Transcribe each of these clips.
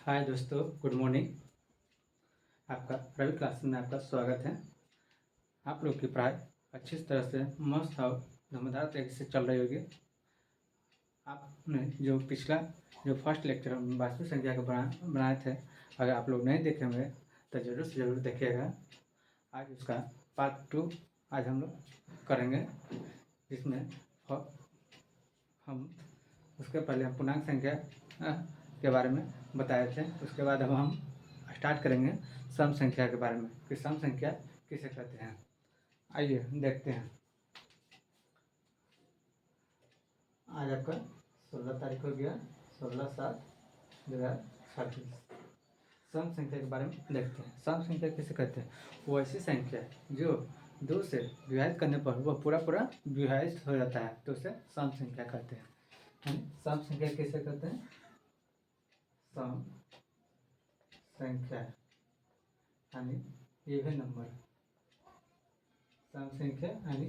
हाय दोस्तों, good morning. आपका Ravi class में आपका स्वागत है। आप लोग की पढ़ाई अच्छी तरह से मस्त और धमाकेदार तरीके से चल रही होगी। आपने जो पिछला फर्स्ट लेक्चर हम वास्तविक संख्या का बनाए थे, अगर आप लोग नहीं देखे होंगे तो ज़रूर से ज़रूर देखिएगा। आज उसका पार्ट 2 आज हम लोग करेंगे, जिसमें हम उसके पहले हम पूर्णांक संख्या के बारे में बताए थे। उसके बाद अब हम स्टार्ट करेंगे सम संख्या के बारे में कि सम संख्या किसे कहते हैं। आइए देखते हैं। आज आपका 16 तारीख हो गया, 16/7/2026। सम संख्या के बारे में देखते हैं। सम संख्या किसे कहते हैं? वो ऐसी संख्या जो 2 से विभाजित करने पर वह पूरा विभाजित हो जाता है, तो उसे सम संख्या कहते हैं। सम संख्या किसे कहते हैं? सम संख्या यानी इवन नंबर। सम संख्या यानी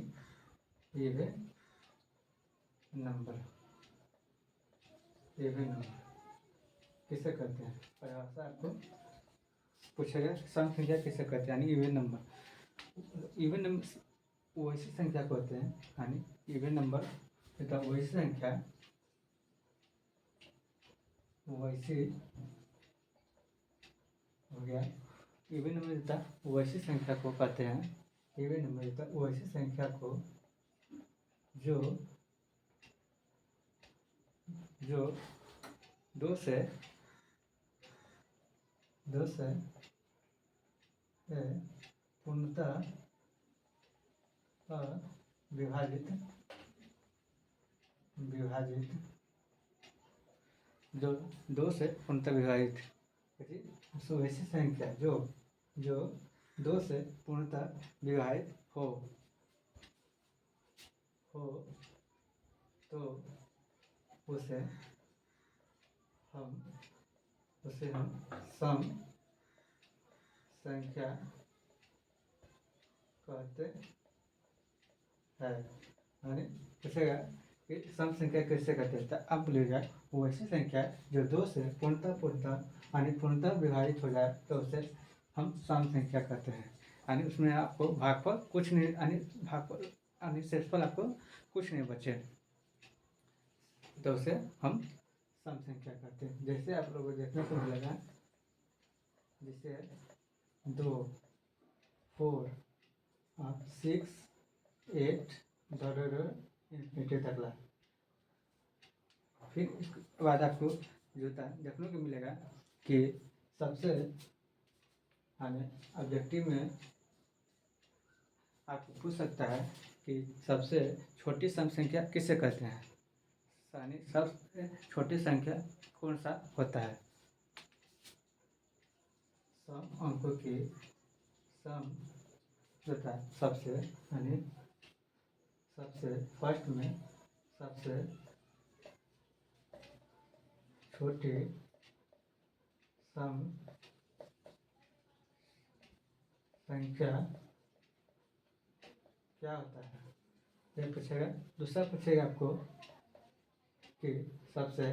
इवन नंबर। इवन नंबर किसे कहते हैं? परिभाषा आपको पूछेगा, सम संख्या किसे कहते हैं यानी इवन नंबर। इवन नंबर वैसी संख्या को कहते हैं, यानी इवन नंबर तथा वैसी संख्या, वैसी हो गया इवन नंबर तथा वैसी संख्या को कहते हैं। इवन नंबर तथा वैसी संख्या को जो 2 से पूर्णतः विभाजित जो 2 से पूर्णतः विभाजित वैसी संख्या जो 2 से पूर्णतः विभाजित हो तो उसे हम सम संख्या कहते हैं। यानी पूछेगा कि सम संख्या कैसे कहते हैं, तो अब बोलेगा वो ऐसी संख्या जो 2 से पूर्णतः यानी पूर्णतः विभाजित हो जाए तो उसे हम सम संख्या कहते हैं। यानी उसमें आपको भागफल कुछ नहीं, यानी शेषफल आपको कुछ नहीं बचे, तो उसे हम सम संख्या कहते हैं। जैसे आप लोगों को देखने को मिलेगा, जैसे 2, 4, 6, 8 इन्फिनिटी तक ला। फिर इसके बाद आपको जो देखने को मिलेगा कि सबसे यानी ऑब्जेक्टिव में आपको पूछ सकता है कि सबसे छोटी सम संख्या किसे कहते हैं, यानी सबसे छोटी संख्या कौन सा होता है। सम अंकों की सम होता है सबसे, यानी सबसे फर्स्ट में सबसे छोटी सम संख्या क्या होता है, ये पूछेगा। दूसरा पूछेगा आपको कि सबसे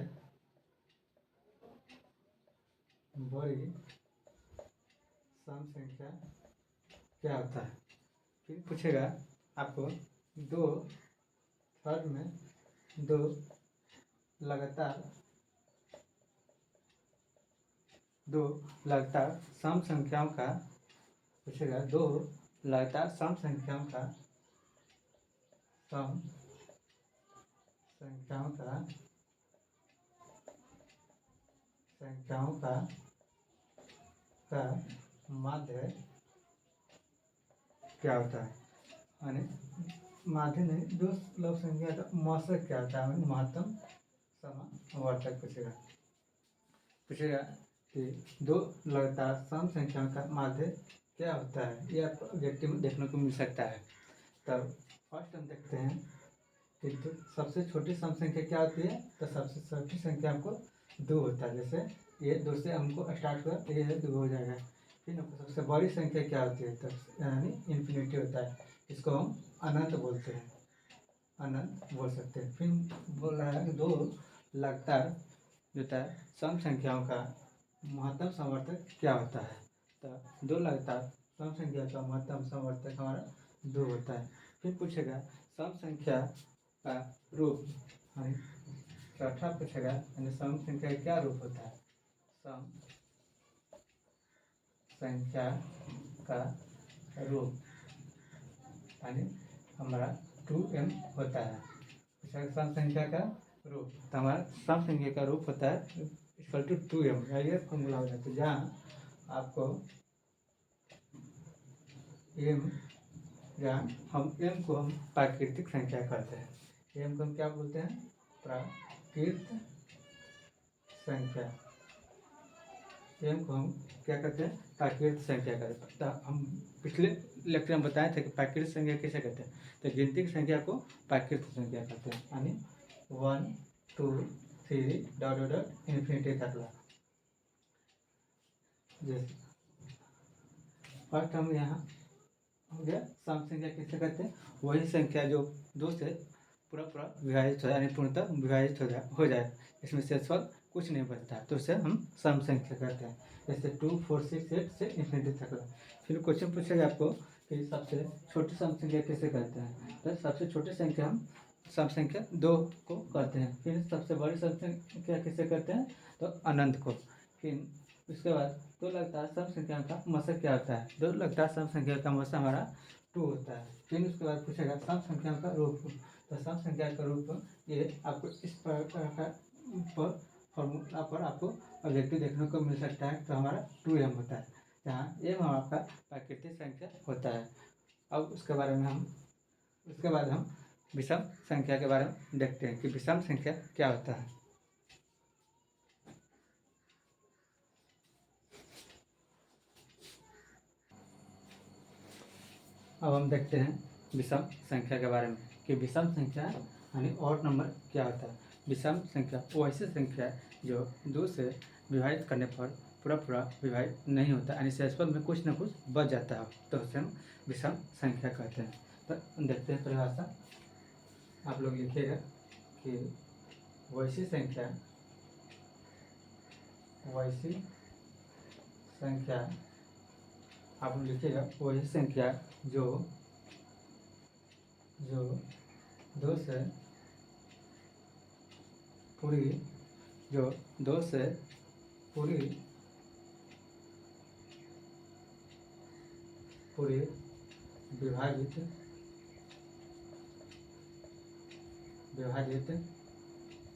बड़ी सम संख्या क्या होता है। फिर पूछेगा आपको 2 थर्ड में 2 लगातार सम संख्याओं का पूछेगा। 2 लगातार सम संख्याओं का माध्य क्या होता है, यानी माध्य नहीं, 2 लघु संख्या का मौसक क्या होता है, महत्तम समावर्तक पूछेगा कि 2 लगातार सम संख्याओं का माध्य क्या होता है। ये आपको ऑब्जेक्टिव में देखने को मिल सकता है। तब फर्स्ट हम देखते हैं कि सबसे छोटी सम संख्या क्या होती है, तो सबसे छोटी संख्या हमको 2 होता है। जैसे ये 2 से हमको स्टार्ट हुआ, ये 2 हो जाएगा। फिर हमको सबसे बड़ी संख्या क्या होती है, तो यानी इन्फिनिटी होता है। इसको हम अनंत बोलते हैं, अनंत बोल सकते हैं। फिर बोल रहा है कि 2 लगातार जो होता है सम संख्याओं का महत्तम समवर्तक क्या होता है। तो दो लगातार सम संख्या का महत्तम समवर्तक हमारा 2 होता है। फिर पूछेगा सम संख्या का रूप, यानी चौथा पूछेगा यानी सम संख्या का क्या रूप होता है। सम संख्या का रूप यानी हमारा 2m होता है। सम संख्या का रूप, तो हमारा सम संख्या का रूप होता है इक्वल टू 2m। ये फॉर्मूला हो जाता है जहाँ आपको m, जहाँ हम m को हम प्राकृतिक संख्या कहते हैं। m को हम क्या बोलते हैं, प्राकृत संख्या। m को हम क्या कहते हैं, प्राकृत संख्या कहते हैं। तो हम पिछले लेक्चर में बताए थे कि प्राकृत संख्या किसे कहते हैं। तो गिनती की संख्या को प्राकृत संख्या कहते हैं, यानी 1 2 3 डॉट डॉट डॉट इन्फिनिटी तक। जैसे फर्स्ट हम यहाँ हो गया सम संख्या किसे कहते हैं, वही संख्या जो 2 से पूरा विभाजित हो जाए, यानी पूर्णतः विभाजित हो जाए, इसमें शेषफल कुछ नहीं बचता, तो उसे हम सम संख्या कहते हैं। जैसे 2 4 6 8 से इन्फिनिटी तक। फिर क्वेश्चन पूछेगा आपको कि सबसे छोटी सम संख्या किसे कहते हैं। तो सबसे छोटी संख्या हम सम संख्या 2 को कहते हैं। फिर सबसे बड़ी सम संख्या किसे कहते हैं, तो अनंत को। फिर उसके बाद 2 लगातार सम संख्या का मशक क्या होता है। 2 लगातार सम संख्या का मशक हमारा 2 होता है। फिर उसके बाद पूछेगा सम संख्या का रूप। तो सम संख्या का रूप ये आपको इस प्रकार पर फॉर्मूला पर आपको अभिव्यक्ति देखने को मिल सकता है। तो हमारा 2m होता है, जहाँ m आपका प्राकृतिक संख्या होता है। अब उसके बाद हम विषम संख्या के बारे में देखते हैं कि विषम संख्या क्या होता है। अब हम देखते हैं विषम संख्या के बारे में कि विषम संख्या यानी ऑड नंबर क्या होता है। विषम संख्या वो ऐसी संख्या जो 2 से विभाजित करने पर पूरा विभाजित नहीं होता, यानी शेषफल में कुछ न कुछ बच जाता है, तो उसे हम विषम संख्या कहते हैं। तो देखते हैं परिभाषा। आप लोग लिखिएगा कि वैसी संख्या आप लोग लिखिएगा वही संख्या जो 2 से पूरी विभाजित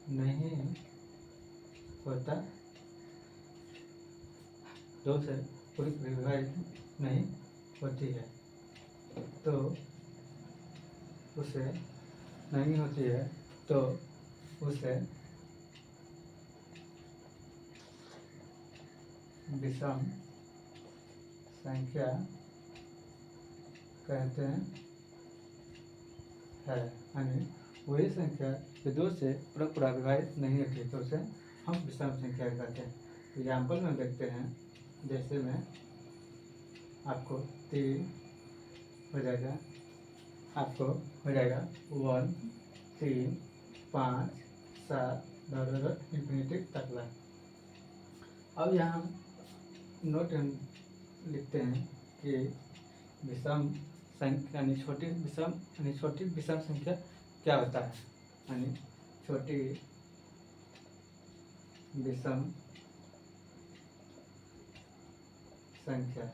नहीं होता, 2 से पूरी विभाजित नहीं होती है, तो उसे नहीं होती है तो उसे विषम संख्या कहते हैं। यानी वही संख्या जो 2 से पूरा विभाजित नहीं होती, तो उसे हम विषम संख्या कहते हैं। एग्जाम्पल में देखते हैं, जैसे में आपको 3 हो जाएगा, आपको हो जाएगा 1 3 5 7 डॉट इन्फिनिटी तक ला। अब यहाँ हम नोट लिखते हैं कि विषम संख्या यानी छोटी विषम संख्या क्या होता है। यानी छोटी विषम संख्या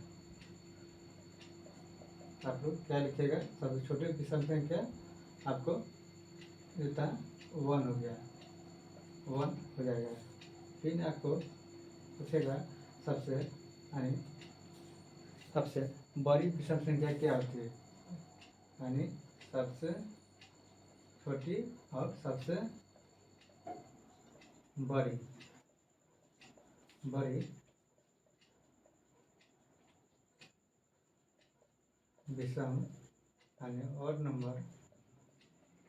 आप लोग क्या लिखिएगा, सबसे छोटी विषम संख्या आपको देता है 1 हो गया, 1 हो जाएगा। फिर आपको पूछेगा सबसे बड़ी विषम संख्या क्या होती है, यानी सबसे छोटी और सबसे बड़ी विषम यानी ऑड नंबर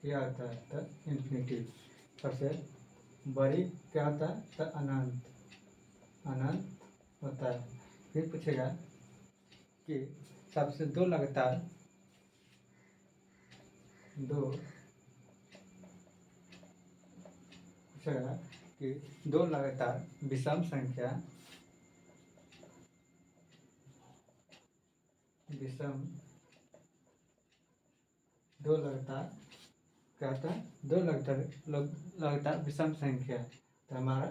क्या होता है, तो इन्फिनिटी। सबसे बड़ी क्या होता है, तो अनंत होता है। फिर पूछेगा कि सबसे 2 लगातार पूछेगा कि 2 लगातार विषम संख्या विषम दो लगातार क्या होता है, दो लगातार विषम संख्या, तो हमारा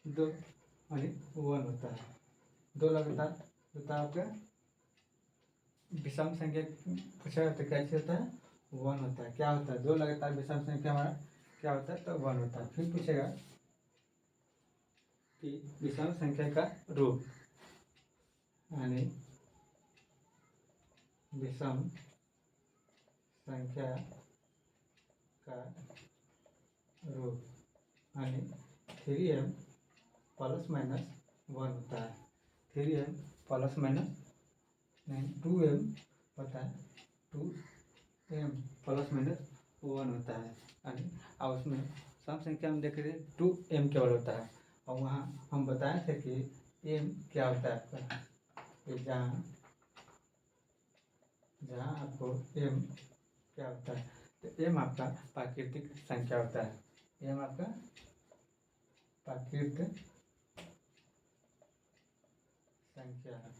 दो यानी 1 होता है। दो लगातार होता है आपका विषम संख्या पूछा जाता है, कैसे होता है 1 होता है। क्या होता है, दो लगातार विषम संख्या हमारा क्या होता है, तो 1 होता है। फिर पूछेगा कि विषम संख्या का रूप, यानी विषम संख्या का रूप यानी 3m प्लस माइनस 1 होता है। 3m प्लस माइनस नहीं 2m होता है, 2m प्लस माइनस 1 होता है। यानी और उसमें सम संख्या में देख रहे 2m केवल होता है, और वहाँ हम बताए थे कि m क्या होता है आपका, जहाँ आपको m क्या होता है, तो m आपका प्राकृतिक संख्या होता है। m आपका प्राकृतिक संख्या है,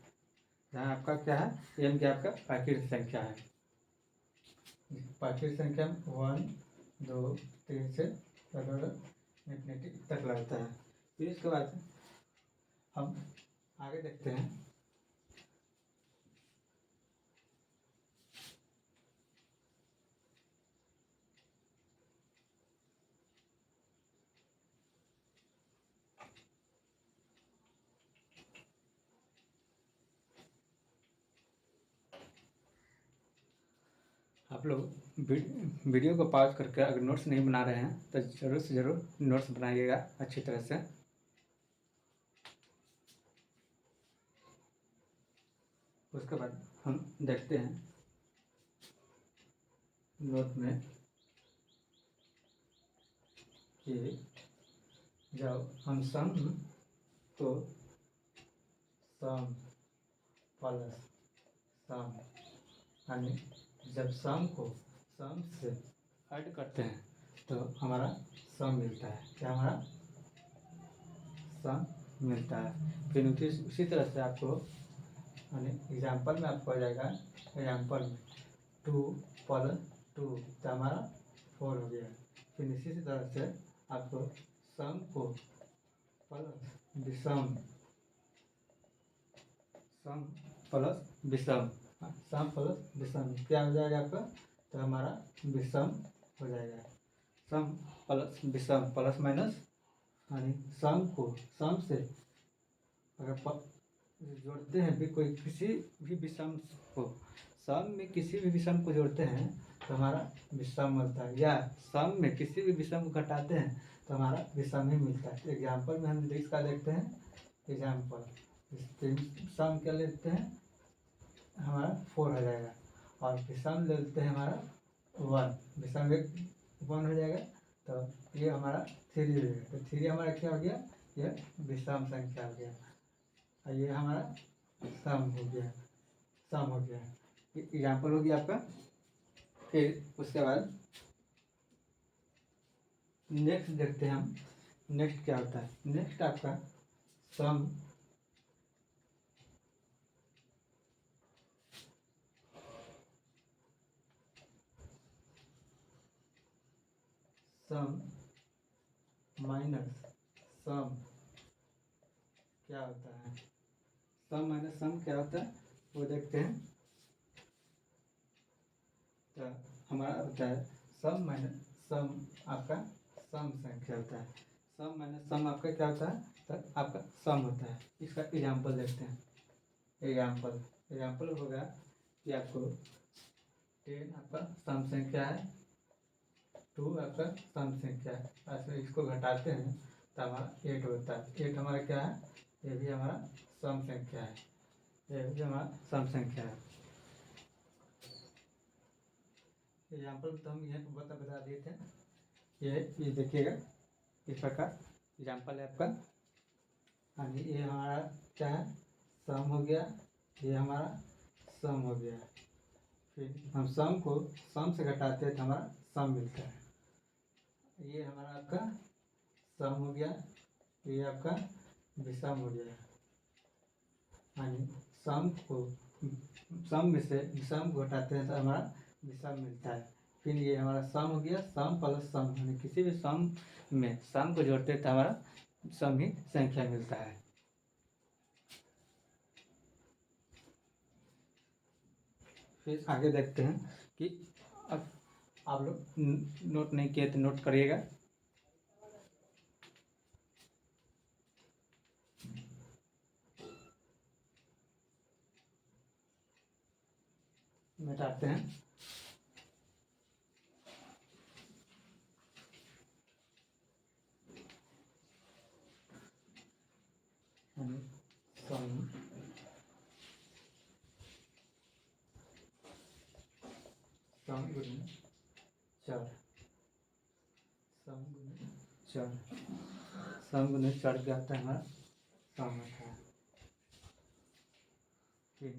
जहाँ आपका क्या है, m क्या आपका प्राकृतिक संख्या है। प्राकृतिक संख्या 1 2 3 से इन्फिनिटी तक लगता है। फिर इसके बाद हम आगे देखते हैं। आप लोग वीडियो को पॉज करके अगर नोट्स नहीं बना रहे हैं तो ज़रूर से ज़रूर नोट्स बनाइएगा अच्छी तरह से। उसके बाद हम देखते हैं नोट में कि जब हम सम तो सम प्लस सम, यानी जब सम को सम से ऐड करते हैं तो हमारा सम मिलता है। क्या हमारा सम मिलता है। फिर उसी तरह से आपको यानी एग्जाम्पल में आपको आ जाएगा, एग्जाम्पल में 2 प्लस 2 तो हमारा 4 हो गया। फिर इसी तरह से आपको सम को प्लस विषम, सम प्लस विषम, सम प्लस विषम क्या हो जाएगा आपका, तो हमारा विषम हो जाएगा। सम प्लस विषम प्लस माइनस, यानी सम को सम से अगर जोड़ते हैं भी कोई किसी भी विषम को, सम में किसी भी विषम को जोड़ते हैं तो हमारा विषम मिलता है, या सम में किसी भी विषम को घटाते हैं तो हमारा विषम ही मिलता है। एग्जाम्पल में हम इसका देखते हैं। एग्जाम्पल सम क्या लेते हैं, हमारा 4 हो जाएगा, और विषम ले लेते हैं हमारा 1, विषम 1 हो जाएगा, तो ये हमारा 3 हो जाएगा। तो 3 हमारा क्या हो गया, ये विषम संख्या हो गया, और ये हमारा सम हो गया, सम हो गया। एग्जाम्पल हो गया आपका। फिर उसके बाद नेक्स्ट देखते हैं हम, नेक्स्ट क्या होता है। नेक्स्ट आपका सम सम माइनस सम क्या होता है, सम माइनस सम क्या होता है वो देखते हैं। तो हमारा होता है सम माइनस सम, आपका सम संख्या होता है। सम माइनस सम आपका क्या होता है, तो आपका सम होता है। इसका एग्जाम्पल देखते हैं। एग्जाम्पल होगा कि आपको 10 आपका सम संख्या है, 2 आपका सम संख्या है, ऐसे इसको घटाते हैं तो हमारा 8 होता है। 8 हमारा क्या है, ये भी हमारा सम संख्या है, ये भी हमारा सम संख्या है। एग्जाम्पल तो हम यहाँ बता दिए थे। ये देखिएगा इस प्रकार एग्जाम्पल है आपका। यानी ये हमारा क्या है, सम हो गया, ये हमारा सम हो गया। फिर हम सम को सम से घटाते हैं तो हमारा सम मिलता है। ये हमारा आपका सम हो गया, ये आपका विषम हो गया। यानी सम को सम में से विषम को हटाते हैं तो हमारा विषम मिलता है। फिर ये हमारा सम हो गया, सम प्लस सम, यानी किसी भी सम में सम को जोड़ते हैं तो हमारा सम ही संख्या मिलता है। फिर आगे देखते हैं कि अब आप लोग नोट नहीं किए तो नोट करिएगा। मिटाते हैं। सम सम गुने 4, सम गुने 4, सम गुने 4 क्या आता है हमारा सम होता है। फिर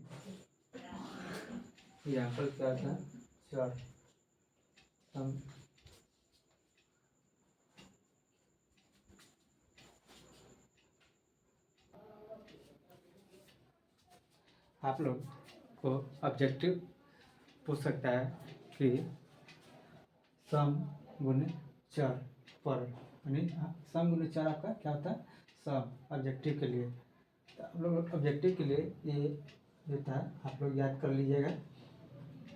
यहाँ पर क्या आता है 4 सम आप लोग को ऑब्जेक्टिव पूछ सकता है कि सम गुने 4 पर, यानी सम गुने 4 आपका क्या होता है सम, ऑब्जेक्टिव के लिए। तो आप लोग ऑब्जेक्टिव के लिए ये जो था आप लोग याद कर लीजिएगा।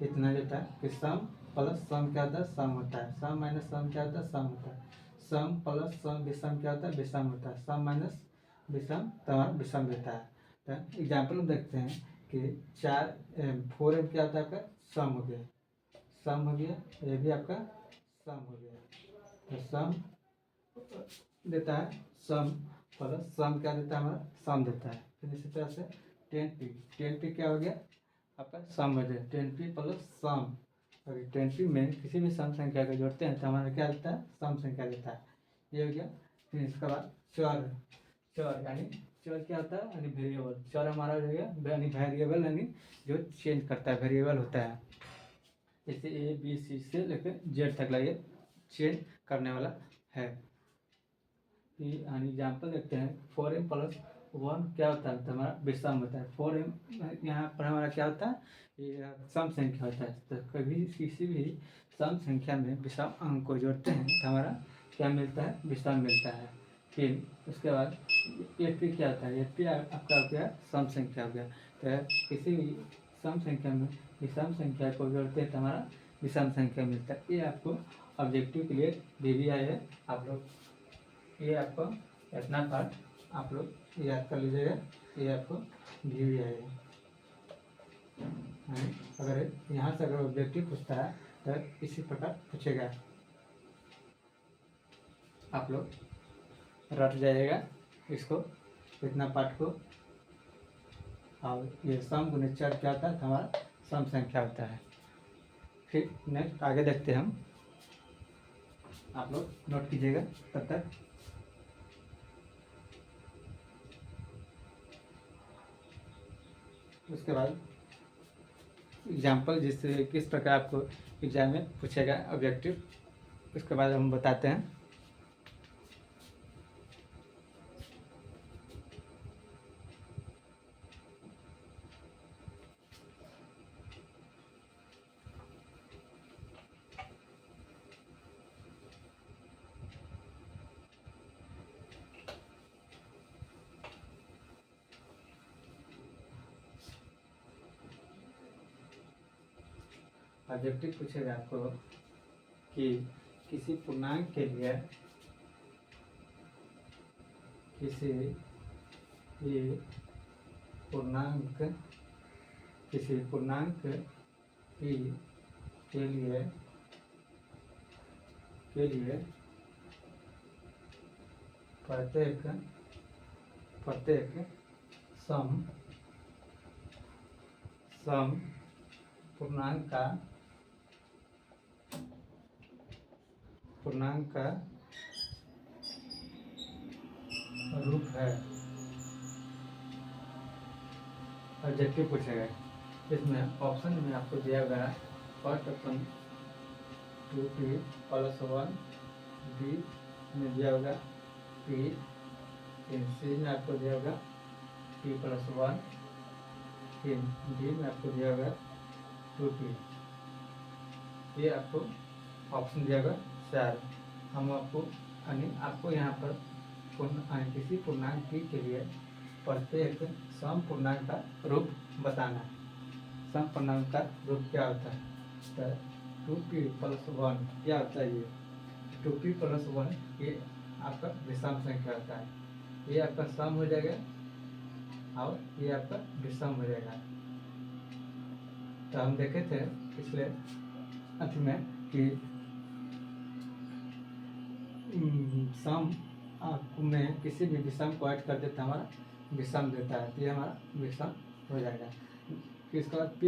इतना जो था कि सम प्लस सम क्या होता है सम होता है, सम माइनस सम क्या होता है सम होता है, सम प्लस सम विषम क्या होता है विषम होता है, सम माइनस विषम तमाम विषम देता है। तो एग्जाम्पल में देखते हैं कि 4 क्या होता है आपका सम हो गया, सम हो गया, ये भी आपका सम हो गया। तो सम देता है सम प्लस सम क्या देता है हमारा सम देता है। फिर इसी तरह से 10p क्या हो गया आपका सम हो गया, 10p प्लस सम। अगर 10p में किसी भी सम संख्या को जोड़ते हैं तो हमारा क्या देता है सम संख्या देता है, ये हो गया। फिर इसके बाद चर यानी चर क्या होता है यानी वेरिएबल, चर हमारा हो गया यानी वेरिएबल, यानी जो चेंज करता है वेरिएबल होता है। जैसे ABC से लेकर Z तक ये चेंज करने वाला है। एग्जाम्पल देखते हैं 4m प्लस 1 क्या होता है तो हमारा विषम होता है। 4m यहाँ पर हमारा क्या होता है ये सम संख्या होता है। तो कभी किसी भी सम संख्या में विषम अंक को जोड़ते हैं तो हमारा क्या मिलता है विषम मिलता है। फिर उसके बाद 8p क्या होता है, 8p आपका हो गया सम संख्या हो गया। तो किसी भी सम संख्या में विषम संख्या को जोड़ते हैं तो हमारा विषम संख्या मिलता है। ये आपको ऑब्जेक्टिव के लिए दे दिया है। आप लोग ये आपको इतना पार्ट आप लोग याद कर लीजिएगा, ये आपको दी हुई है। अगर यहाँ से अगर ऑब्जेक्टिव पूछता है तो इसी प्रकार पूछेगा, आप लोग रट जाइएगा इसको, इतना पार्ट को। और ये सम गुने चर क्या होता है हमारा सम संख्या होता है। फिर नेक्स्ट आगे देखते हैं हम, आप लोग नोट कीजिएगा तब तक। उसके बाद एग्जाम्पल जिससे किस प्रकार आपको एग्जाम में पूछेगा ऑब्जेक्टिव, उसके बाद हम बताते हैं। ऑब्जेक्टिव पूछेगा आपको कि किसी पूर्णांक के लिए किसी पूर्णांक p के लिए प्रत्येक सम पूर्णांक का रूप है। ऑब्जेक्टिव पूछेगा, इसमें ऑप्शन में आपको दिया गया first option 2p plus 1, B में दिया होगा p, सी में आपको दिया होगा p प्लस 1, 3, डी में आपको दिया होगा 2p, ये आपको ऑप्शन दिया होगा 4। हम आपको आपको यहाँ पर किसी पूर्णांक p के लिए प्रत्येक सम पूर्णांक का रूप बताना है। सम पूर्णांक का रूप क्या होता है? तो 2p + 1 क्या होता है? ये 2p + 1 ये आपका विषम संख्या होता है। ये आपका सम हो जाएगा और ये आपका विषम हो जाएगा। तो हम देखे थे पिछले अथी में कि सम में किसी भी विषम को ऐड कर देता हमारा विषम देता है, तो ये हमारा विषम हो जाएगा। फिर इसके बाद p